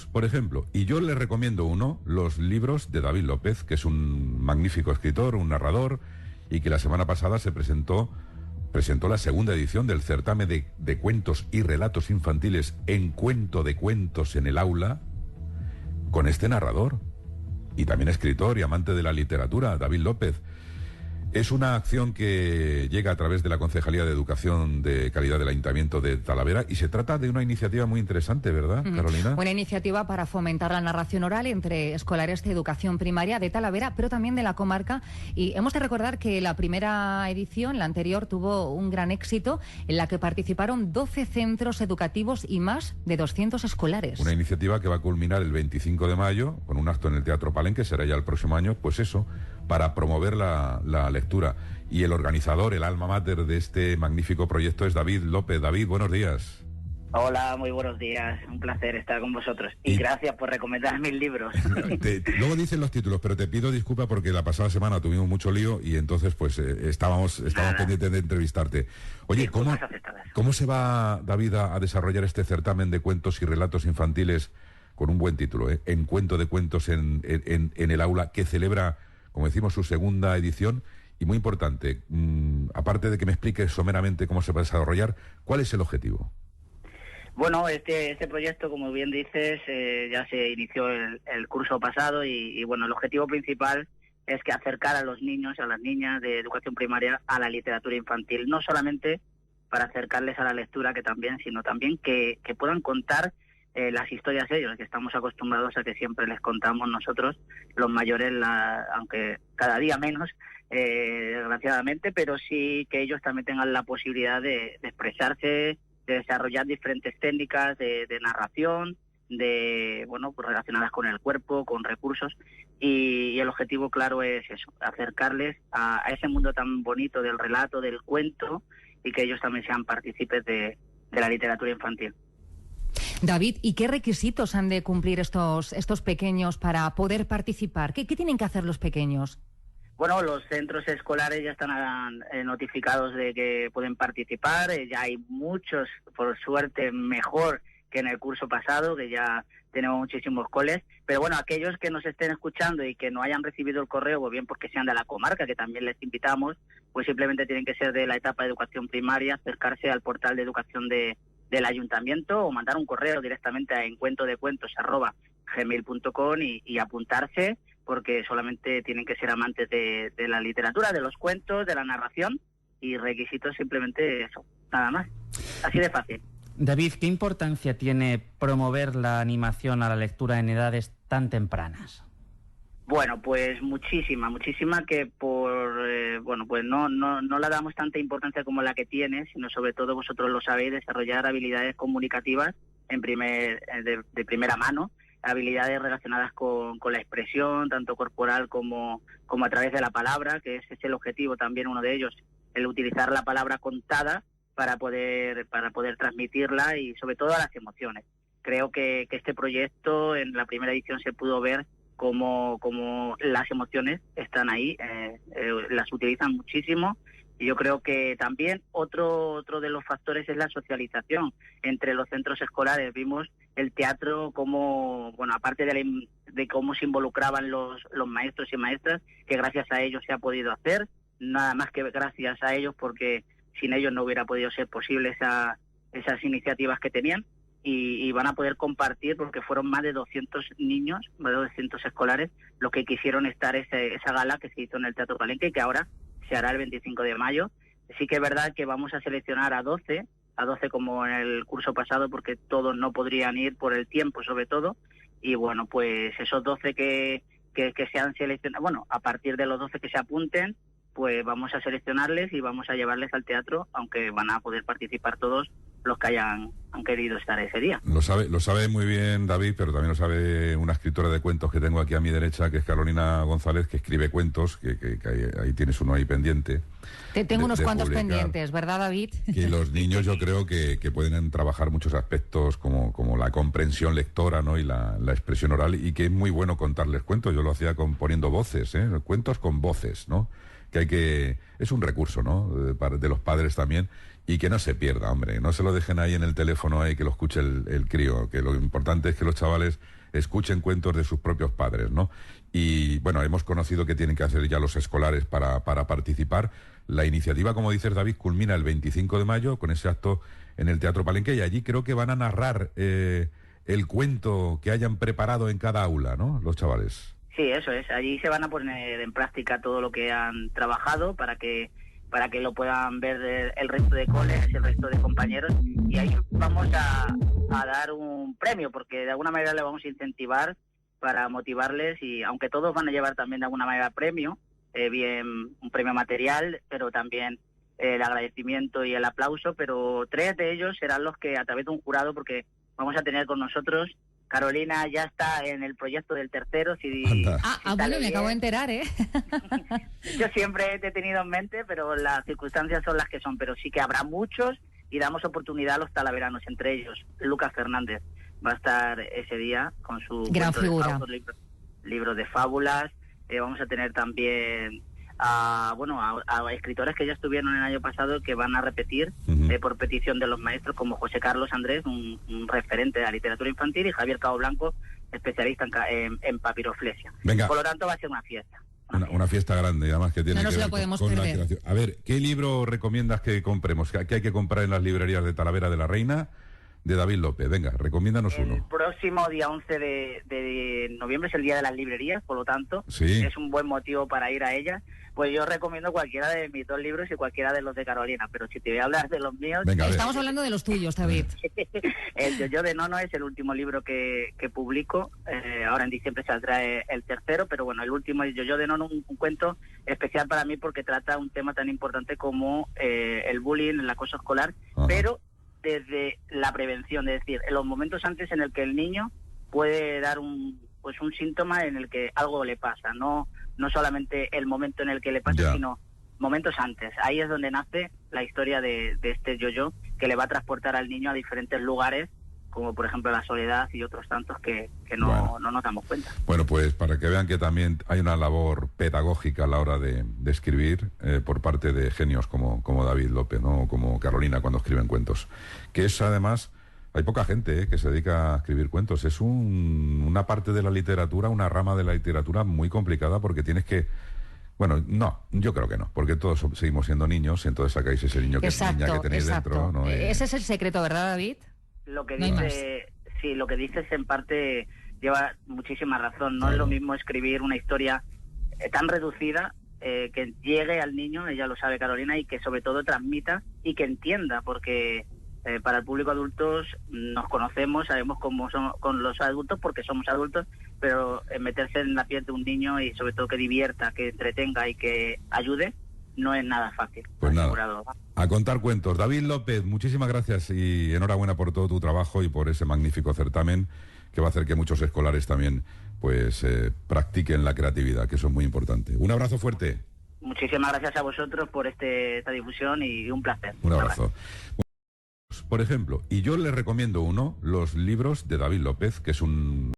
por ejemplo, y yo les recomiendo los libros de David López, que es un magnífico escritor, un narrador, y que la semana pasada presentó la segunda edición del certamen de cuentos y relatos infantiles en Cuento de Cuentos en el Aula, con este narrador, y también escritor y amante de la literatura, David López. Es una acción que llega a través de la Concejalía de Educación de Calidad del Ayuntamiento de Talavera y se trata de una iniciativa muy interesante, ¿verdad, Carolina? Una iniciativa para fomentar la narración oral entre escolares de educación primaria de Talavera, pero también de la comarca. Y hemos de recordar que la primera edición, la anterior, tuvo un gran éxito en la que participaron 12 centros educativos y más de 200 escolares. Una iniciativa que va a culminar el 25 de mayo con un acto en el Teatro Palenque, será ya el próximo año, pues eso, para promover la lectura. Y el organizador, el alma mater de este magnífico proyecto es David López. David, buenos días. Hola, muy buenos días. Un placer estar con vosotros. Y gracias por recomendar mis libros. Luego dicen los títulos, pero te pido disculpa porque la pasada semana tuvimos mucho lío y entonces pues estábamos pendientes de entrevistarte. Oye, ¿cómo se va, David, a desarrollar este certamen de cuentos y relatos infantiles con un buen título, en Cuento de Cuentos en el Aula, que celebra, como decimos, su segunda edición? Y muy importante, aparte de que me expliques someramente cómo se va a desarrollar, ¿cuál es el objetivo? Bueno, este proyecto, como bien dices, ya se inició el curso pasado y bueno, el objetivo principal es que acercar a los niños, a las niñas de educación primaria a la literatura infantil, no solamente para acercarles a la lectura, que también, sino también que puedan contar las historias de ellos, que estamos acostumbrados a que siempre les contamos nosotros, los mayores, aunque cada día menos, desgraciadamente, pero sí que ellos también tengan la posibilidad de expresarse, de desarrollar diferentes técnicas de narración, pues relacionadas con el cuerpo, con recursos, y el objetivo claro es eso, acercarles a ese mundo tan bonito del relato, del cuento, y que ellos también sean partícipes de la literatura infantil. David, ¿y qué requisitos han de cumplir estos pequeños para poder participar? ¿Qué tienen que hacer los pequeños? Bueno, los centros escolares ya están notificados de que pueden participar, ya hay muchos, por suerte, mejor que en el curso pasado, que ya tenemos muchísimos coles, pero bueno, aquellos que nos estén escuchando y que no hayan recibido el correo, o bien porque sean de la comarca, que también les invitamos, pues simplemente tienen que ser de la etapa de educación primaria, acercarse al portal de educación del ayuntamiento o mandar un correo directamente a encuentodecuentos@gmail.com y apuntarse, porque solamente tienen que ser amantes de la literatura, de los cuentos, de la narración, y requisitos simplemente eso, nada más. Así de fácil. David, ¿qué importancia tiene promover la animación a la lectura en edades tan tempranas? Bueno, pues muchísima, que pues no la damos tanta importancia como la que tiene, sino sobre todo vosotros lo sabéis, desarrollar habilidades comunicativas de primera mano, habilidades relacionadas con la expresión, tanto corporal como a través de la palabra, que ese es el objetivo también, uno de ellos, el utilizar la palabra contada para poder transmitirla y sobre todo a las emociones. Creo que este proyecto en la primera edición se pudo ver como las emociones están ahí, las utilizan muchísimo, y yo creo que también otro de los factores es la socialización entre los centros escolares. Vimos el teatro como, bueno, aparte de cómo se involucraban los maestros y maestras, que gracias a ellos se ha podido hacer, nada más que gracias a ellos, porque sin ellos no hubiera podido ser posible esas iniciativas que tenían. Y van a poder compartir, porque fueron más de 200 niños, más de 200 escolares, los que quisieron estar esa gala que se hizo en el Teatro Palenque y que ahora se hará el 25 de mayo. Sí que es verdad que vamos a seleccionar a 12 como en el curso pasado, porque todos no podrían ir por el tiempo sobre todo, y bueno, pues esos 12 que se han seleccionado, bueno, a partir de los 12 que se apunten, pues vamos a seleccionarles y vamos a llevarles al teatro, aunque van a poder participar todos los que han querido estar ese día. Lo sabe muy bien David, pero también lo sabe una escritora de cuentos que tengo aquí a mi derecha, que es Carolina González, que escribe cuentos, que ahí tienes uno ahí pendiente. Tengo unos cuantos pendientes, ¿verdad, David? Que los niños yo creo que pueden trabajar muchos aspectos como la comprensión lectora, ¿no? Y la expresión oral, y que es muy bueno contarles cuentos. Yo lo hacía poniendo voces, cuentos con voces, ¿no? es un recurso, ¿no? De los padres también, y que no se pierda, hombre, no se lo dejen ahí en el teléfono ahí que lo escuche el crío, que lo importante es que los chavales escuchen cuentos de sus propios padres, ¿no? Y bueno, hemos conocido que tienen que hacer ya los escolares para participar. La iniciativa, como dices, David, culmina el 25 de mayo con ese acto en el Teatro Palenque, y allí creo que van a narrar el cuento que hayan preparado en cada aula, ¿no? Los chavales. Sí, eso es. Allí se van a poner en práctica todo lo que han trabajado para que lo puedan ver el resto de coles, el resto de compañeros, y ahí vamos a dar un premio, porque de alguna manera le vamos a incentivar para motivarles, y aunque todos van a llevar también de alguna manera premio, bien un premio material, pero también el agradecimiento y el aplauso, pero 3 de ellos serán los que, a través de un jurado, porque vamos a tener con nosotros, Carolina ya está en el proyecto del tercero. Bueno, me acabo de enterar, ¿eh? Yo siempre te he tenido en mente, pero las circunstancias son las que son, pero sí que habrá muchos y damos oportunidad a los talaveranos, entre ellos Lucas Fernández va a estar ese día con su gran figura, libros de fábulas. Vamos a tener también a escritores que ya estuvieron el año pasado, que van a repetir por petición de los maestros, como José Carlos Andrés, un referente de la literatura infantil, y Javier Cabo Blanco, especialista en papiroflexia. Venga. Por lo tanto, va a ser una fiesta. Una fiesta grande, además, que tiene no que ver con la creación. A ver, ¿qué libro recomiendas que compremos? ¿Qué hay que comprar en las librerías de Talavera de la Reina? De David López, venga, recomiéndanos uno. El próximo día 11 de noviembre es el día de las librerías, por lo tanto, sí, es un buen motivo para ir a ellas. Pues yo recomiendo cualquiera de mis 2 libros y cualquiera de los de Carolina, pero si te voy a hablar de los míos... Venga, estamos hablando de los tuyos, David. El Yo-Yo de Nono es el último libro que publico, ahora en diciembre saldrá el tercero, pero bueno, el último es Yo-Yo de Nono, un cuento especial para mí porque trata un tema tan importante como el bullying, el acoso escolar, pero desde la prevención, es decir, en los momentos antes en el que el niño puede dar un síntoma en el que algo le pasa, no solamente el momento en el que le pasa, sino momentos antes. Ahí es donde nace la historia de este yo-yo, que le va a transportar al niño a diferentes lugares, como por ejemplo la soledad y otros tantos que no nos damos cuenta. Bueno, pues para que vean que también hay una labor pedagógica a la hora de escribir por parte de genios como David López, ¿no? Como Carolina cuando escriben cuentos. Que es además, hay poca gente que se dedica a escribir cuentos. Es una parte de la literatura, una rama de la literatura muy complicada, porque tienes que... Bueno, no, yo creo que no, porque todos seguimos siendo niños, y entonces sacáis ese niño que es niña que tenéis dentro, ¿no? Ese es el secreto, ¿verdad, David? Lo que lo que dices en parte lleva muchísima razón. No es lo mismo escribir una historia tan reducida que llegue al niño, ella lo sabe Carolina, y que sobre todo transmita y que entienda, porque para el público adultos nos conocemos, sabemos cómo somos con los adultos porque somos adultos, pero meterse en la piel de un niño y sobre todo que divierta, que entretenga y que ayude, no es nada fácil. Pues nada, a contar cuentos. David López, muchísimas gracias y enhorabuena por todo tu trabajo y por ese magnífico certamen que va a hacer que muchos escolares también practiquen la creatividad, que eso es muy importante. Un abrazo fuerte. Muchísimas gracias a vosotros por esta difusión y un placer. Un abrazo. Por ejemplo, y yo les recomiendo los libros de David López, que es un